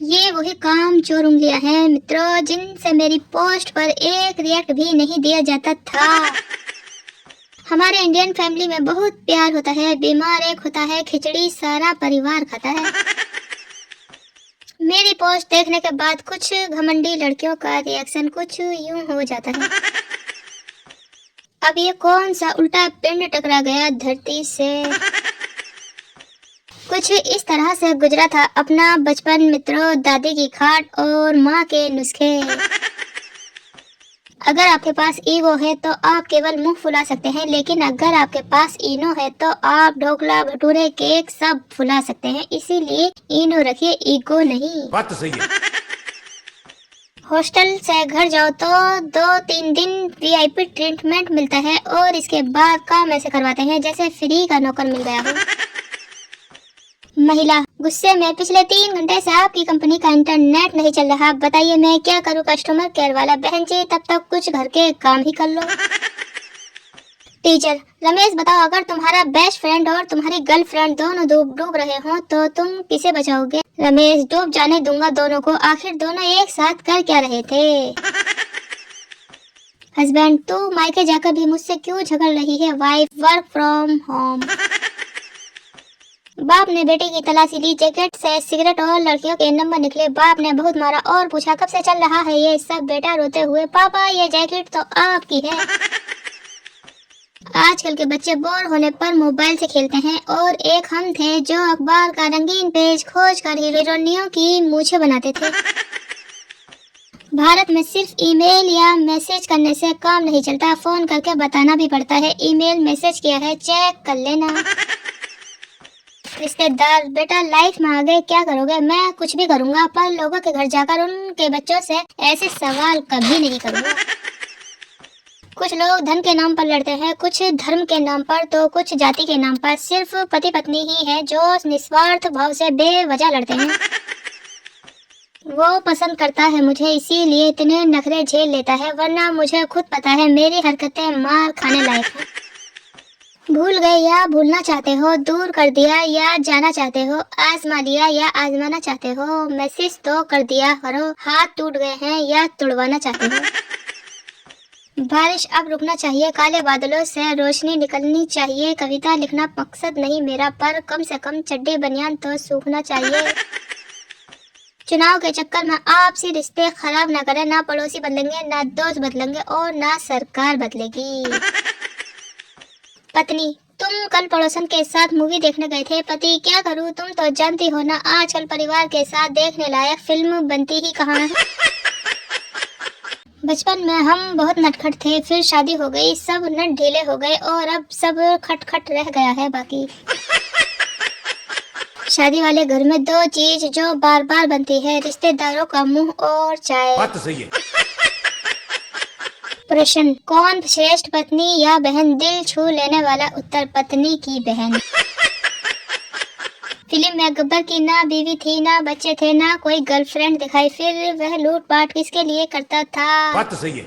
ये वही काम चोर उंगलियां हैं मित्रों, जिनसे मेरी पोस्ट पर एक रिएक्ट भी नहीं दिया जाता था। हमारे इंडियन फैमिली में बहुत प्यार होता है, बीमार एक होता है, खिचड़ी सारा परिवार खाता है। मेरी पोस्ट देखने के बाद कुछ घमंडी लड़कियों का रिएक्शन कुछ यूं हो जाता है। अब ये कौन सा उल्टा पिंड टकरा गया धरती से। कुछ इस तरह से गुजरा था अपना बचपन मित्रों, दादी की खाट और माँ के नुस्खे। अगर आपके पास ईगो है तो आप केवल मुंह फुला सकते हैं, लेकिन अगर आपके पास इनो है तो आप ढोकला भटूरे केक सब फुला सकते हैं। इसीलिए इनो रखिए, ईगो नहीं। बात तो सही है। हॉस्टल से घर जाओ तो 2-3 दिन वीआईपी ट्रीटमेंट मिलता है और इसके बाद काम ऐसे करवाते हैं जैसे फ्री का नौकर मिल गया हो। महिला गुस्से में, पिछले 3 घंटे से आपकी कंपनी का इंटरनेट नहीं चल रहा, बताइए मैं क्या करूं। कस्टमर केयर वाला, बहन जी तब तक कुछ घर के काम ही कर लो। टीचर, रमेश बताओ, अगर तुम्हारा बेस्ट फ्रेंड और तुम्हारी गर्लफ्रेंड दोनों डूब रहे हो तो तुम किसे बचाओगे। रमेश, डूब जाने दूंगा दोनों को, आखिर दोनों एक साथ कर क्या रहे थे। हस्बैंड, तू मायके जाकर भी मुझसे क्यों झगड़ रही है। Wife, work from home. बाप ने बेटे की तलाशी ली, जैकेट से सिगरेट और लड़कियों के नंबर निकले। बाप ने बहुत मारा और पूछा कब से चल रहा है ये सब। बेटा रोते हुए, पापा ये जैकेट तो आपकी है। आजकल के बच्चे बोर होने पर मोबाइल से खेलते हैं, और एक हम थे जो अखबार का रंगीन पेज खोज कर हीरोइनियों की मूछें बनाते थे। भारत में सिर्फ ईमेल या मैसेज करने से काम नहीं चलता, फोन करके बताना भी पड़ता है ईमेल मैसेज किया है, चेक कर लेना। रिश्तेदार, बेटा लाइफ में आगे क्या करोगे। मैं कुछ भी करूंगा, पर लोगों के घर जाकर उनके बच्चों से ऐसे सवाल कभी नहीं करूंगा। कुछ लोग धन के नाम पर लड़ते हैं, कुछ धर्म के नाम पर तो कुछ जाति के नाम पर। सिर्फ पति पत्नी ही है जो निस्वार्थ भाव से बेवजह लड़ते हैं। वो पसंद करता है मुझे, इसीलिए इतने नखरे झेल लेता है, वरना मुझे खुद पता है मेरी हरकतें मार खाने लायक हैं। भूल गए या भूलना चाहते हो, दूर कर दिया या जाना चाहते हो, आजमा लिया या आजमाना चाहते हो, मैसेज तो कर दिया करो। हाथ टूट गए हैं या तुड़वाना चाहते हो। बारिश अब रुकना चाहिए, काले बादलों से रोशनी निकलनी चाहिए। कविता लिखना मकसद नहीं मेरा, पर कम से कम चड्डी बनियान तो सूखना चाहिए। चुनाव के चक्कर में आपसी रिश्ते खराब ना करें, ना पड़ोसी बदलेंगे, ना दोस्त बदलेंगे और ना सरकार बदलेगी। पत्नी, तुम कल पड़ोसन के साथ मूवी देखने गए थे। पति, क्या करूं, तुम तो जानती हो ना आजकल परिवार के साथ देखने लायक फिल्म बनती ही कहाँ है। बचपन में हम बहुत नटखट थे, फिर शादी हो गई, सब नट ढीले हो गए और अब सब खटखट रह गया है बाकी। शादी वाले घर में 2 चीज जो बार बार बनती है, रिश्तेदारों का मुंह और चाय। बात तो सही है। प्रश्न, कौन श्रेष्ठ पत्नी या बहन। दिल छू लेने वाला उत्तर, पत्नी की बहन। फिल्म में गब्बर की ना बीवी थी, ना बच्चे थे, ना कोई गर्लफ्रेंड दिखाई, फिर वह लूटपाट किसके लिए करता था। बात तो सही है।